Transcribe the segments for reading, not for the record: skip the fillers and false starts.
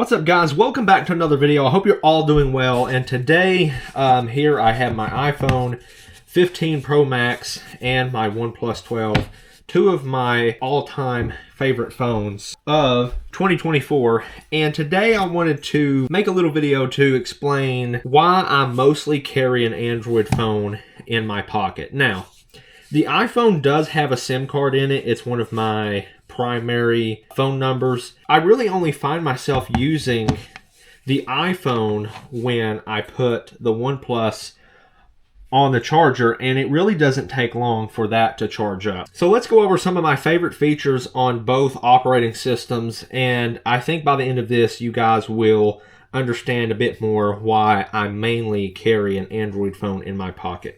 What's up, guys? Welcome back to another video. I hope you're all doing well. And today, here I have my iPhone 15 Pro Max and my OnePlus 12, two of my all-time favorite phones of 2024. And today I wanted to make a little video to explain why I mostly carry an Android phone in my pocket. Now, the iPhone does have a SIM card in it. It's one of my primary phone numbers. I really only find myself using the iPhone when I put the OnePlus on the charger, and it really doesn't take long for that to charge up. So let's go over some of my favorite features on both operating systems, and I think by the end of this you guys will understand a bit more why I mainly carry an Android phone in my pocket.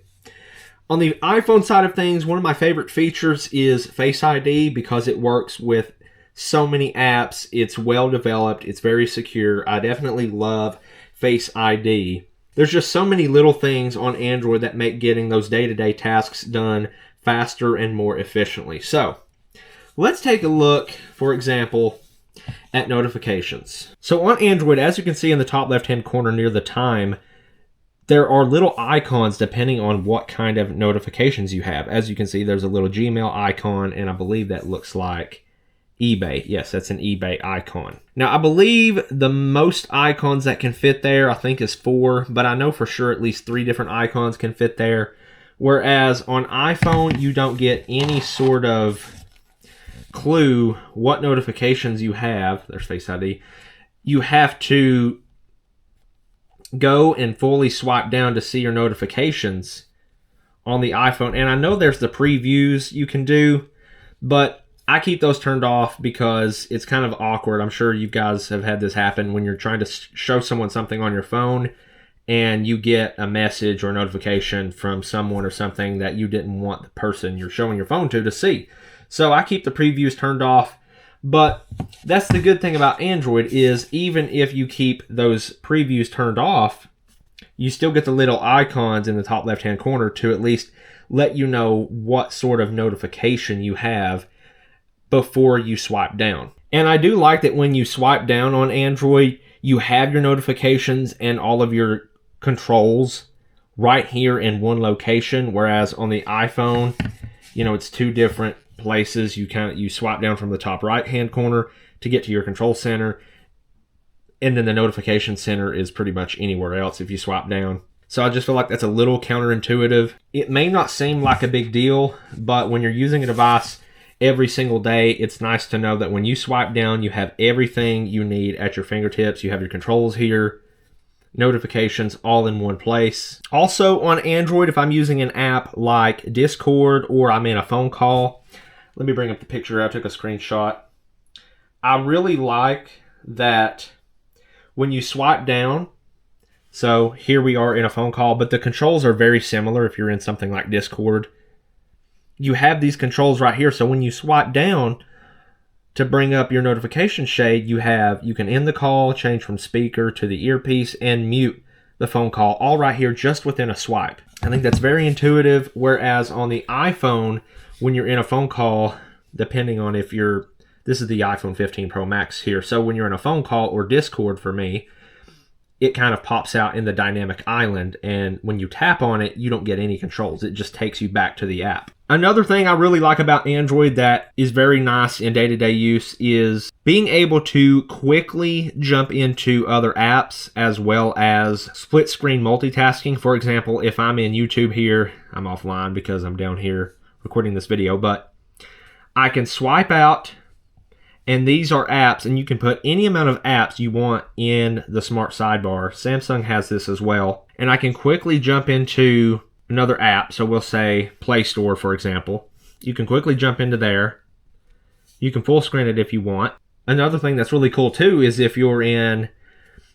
On the iPhone side of things, one of my favorite features is Face ID because it works with so many apps. It's well developed. It's very secure. I definitely love Face ID. There's just so many little things on Android that make getting those day-to-day tasks done faster and more efficiently. So let's take a look, for example, at notifications. So on Android, as you can see in the top left-hand corner near the time, there are little icons depending on what kind of notifications you have. As you can see, there's a little Gmail icon, and I believe that looks like eBay. Yes, that's an eBay icon. Now, I believe the most icons that can fit there, I think, is 4, but I know for sure at least 3 different icons can fit there. Whereas on iPhone, you don't get any sort of clue what notifications you have. There's Face ID. You have to go and fully swipe down to see your notifications on the iPhone. And I know there's the previews you can do, but I keep those turned off because it's kind of awkward. I'm sure you guys have had this happen when you're trying to show someone something on your phone and you get a message or a notification from someone or something that you didn't want the person you're showing your phone to see. So I keep the previews turned off. But that's the good thing about Android is even if you keep those previews turned off, you still get the little icons in the top left-hand corner to at least let you know what sort of notification you have before you swipe down. And I do like that when you swipe down on Android, you have your notifications and all of your controls right here in one location, whereas on the iPhone, you know, it's 2 different places. You swipe down from the top right hand corner to get to your control center, and then the notification center is pretty much anywhere else if you swipe down. So I just feel like that's a little counterintuitive. It may not seem like a big deal, but when you're using a device every single day, it's nice to know that when you swipe down, you have everything you need at your fingertips. You have your controls here, notifications all in one place. Also on Android, if I'm using an app like Discord or I'm in a phone call, let me bring up the picture. I took a screenshot. I really like that when you swipe down, so here we are in a phone call, but the controls are very similar if you're in something like Discord. You have these controls right here, so when you swipe down to bring up your notification shade, you can end the call, change from speaker to the earpiece, and mute the phone call all right here just within a swipe. I think that's very intuitive, whereas on the iPhone, when you're in a phone call, depending on if this is the iPhone 15 Pro Max here, so when you're in a phone call or Discord for me, it kind of pops out in the dynamic island, and when you tap on it, you don't get any controls. It just takes you back to the app. Another thing I really like about Android that is very nice in day-to-day use is being able to quickly jump into other apps as well as split-screen multitasking. For example, if I'm in YouTube here, I'm offline because I'm down here recording this video, but I can swipe out, and these are apps, and you can put any amount of apps you want in the smart sidebar. Samsung has this as well. And I can quickly jump into another app. So we'll say Play Store, for example. You can quickly jump into there. You can full screen it if you want. Another thing that's really cool too is if you're in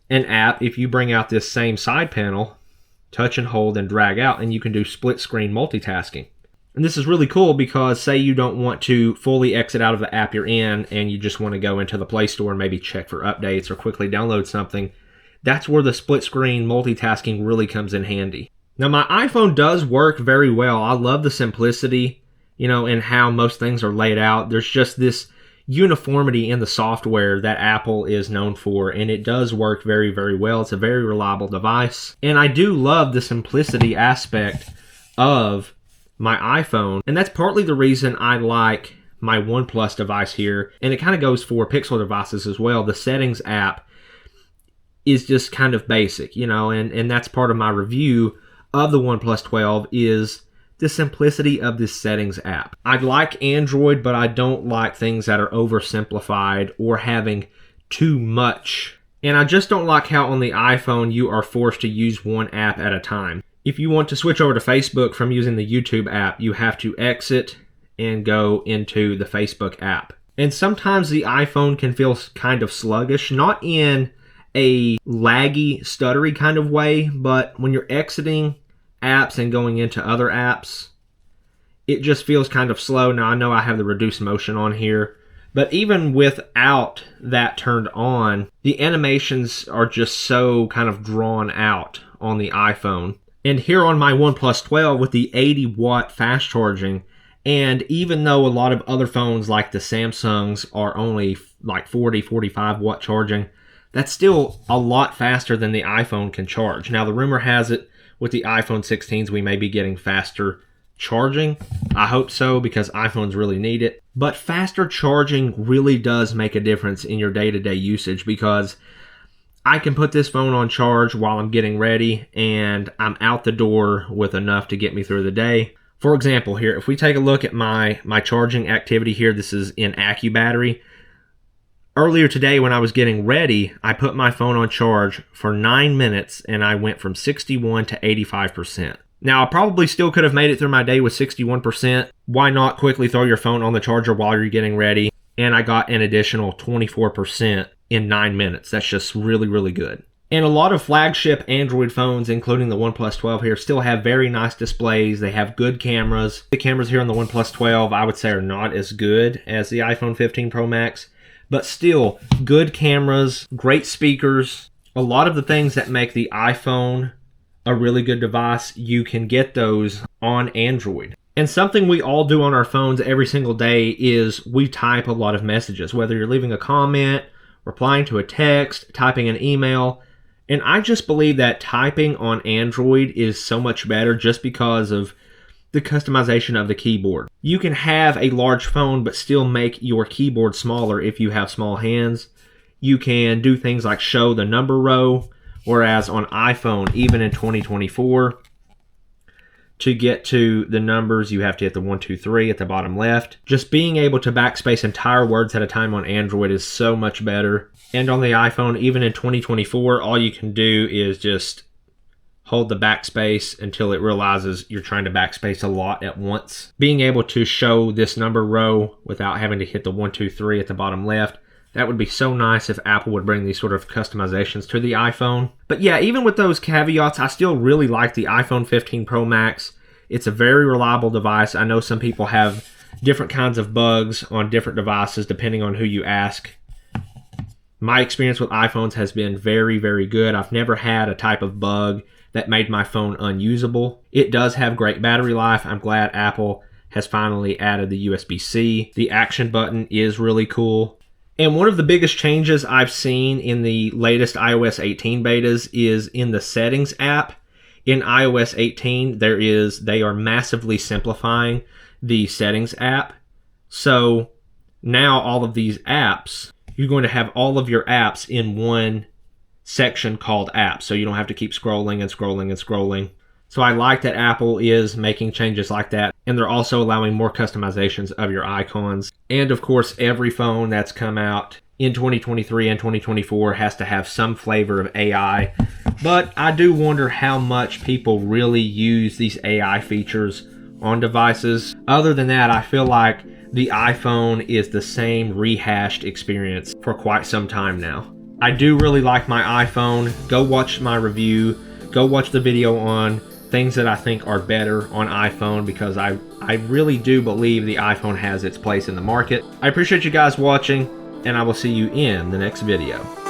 an app, if you bring out this same side panel, touch and hold and drag out, and you can do split screen multitasking. And this is really cool because say you don't want to fully exit out of the app you're in and you just want to go into the Play Store and maybe check for updates or quickly download something. That's where the split screen multitasking really comes in handy. Now my iPhone does work very well. I love the simplicity, you know, and how most things are laid out. There's just this uniformity in the software that Apple is known for, and it does work very, very well. It's a very reliable device, and I do love the simplicity aspect of my iPhone, and that's partly the reason I like my OnePlus device here, and it kind of goes for Pixel devices as well. The settings app is just kind of basic, you know, and that's part of my review of the OnePlus 12 is the simplicity of this settings app. I like Android, but I don't like things that are oversimplified or having too much. And I just don't like how on the iPhone you are forced to use one app at a time. If you want to switch over to Facebook from using the YouTube app, you have to exit and go into the Facebook app. And sometimes the iPhone can feel kind of sluggish, not in a laggy, stuttery kind of way, but when you're exiting apps and going into other apps, it just feels kind of slow. Now I know I have the reduced motion on here, but even without that turned on, the animations are just so kind of drawn out on the iPhone. And here on my OnePlus 12 with the 80-watt fast charging, and even though a lot of other phones like the Samsungs are only like 40, 45 watt charging, that's still a lot faster than the iPhone can charge. Now the rumor has it with the iPhone 16s, we may be getting faster charging. I hope so, because iPhones really need it. But faster charging really does make a difference in your day-to-day usage, because I can put this phone on charge while I'm getting ready, and I'm out the door with enough to get me through the day. For example, here, if we take a look at my charging activity here, this is in AccuBattery. Earlier today when I was getting ready, I put my phone on charge for 9 minutes and I went from 61 to 85%. Now, I probably still could have made it through my day with 61%. Why not quickly throw your phone on the charger while you're getting ready? And I got an additional 24% in 9 minutes. That's just really, really good. And a lot of flagship Android phones, including the OnePlus 12 here, still have very nice displays. They have good cameras. The cameras here on the OnePlus 12, I would say, are not as good as the iPhone 15 Pro Max. But still, good cameras, great speakers. A lot of the things that make the iPhone a really good device, you can get those on Android. And something we all do on our phones every single day is we type a lot of messages, whether you're leaving a comment, replying to a text, typing an email. And I just believe that typing on Android is so much better just because of the customization of the keyboard. You can have a large phone but still make your keyboard smaller if you have small hands. You can do things like show the number row, whereas on iPhone, even in 2024, to get to the numbers, you have to hit the 1, 2, 3 at the bottom left. Just being able to backspace entire words at a time on Android is so much better. And on the iPhone, even in 2024, all you can do is just hold the backspace until it realizes you're trying to backspace a lot at once. Being able to show this number row without having to hit the 1, 2, 3 at the bottom left, that would be so nice if Apple would bring these sort of customizations to the iPhone. But yeah, even with those caveats, I still really like the iPhone 15 Pro Max. It's a very reliable device. I know some people have different kinds of bugs on different devices depending on who you ask. My experience with iPhones has been very, very good. I've never had a type of bug that made my phone unusable. It does have great battery life. I'm glad Apple has finally added the USB-C. The action button is really cool. And one of the biggest changes I've seen in the latest iOS 18 betas is in the settings app. In iOS 18, they are massively simplifying the settings app. So now all of these apps, you're going to have all of your apps in one section called apps, so you don't have to keep scrolling and scrolling and scrolling. So I like that Apple is making changes like that, and they're also allowing more customizations of your icons. And of course, every phone that's come out in 2023 and 2024 has to have some flavor of AI. But I do wonder how much people really use these AI features on devices. Other than that, I feel like the iPhone is the same rehashed experience for quite some time now. I do really like my iPhone. Go watch my review. Go watch the video on things that I think are better on iPhone, because I really do believe the iPhone has its place in the market. I appreciate you guys watching, and I will see you in the next video.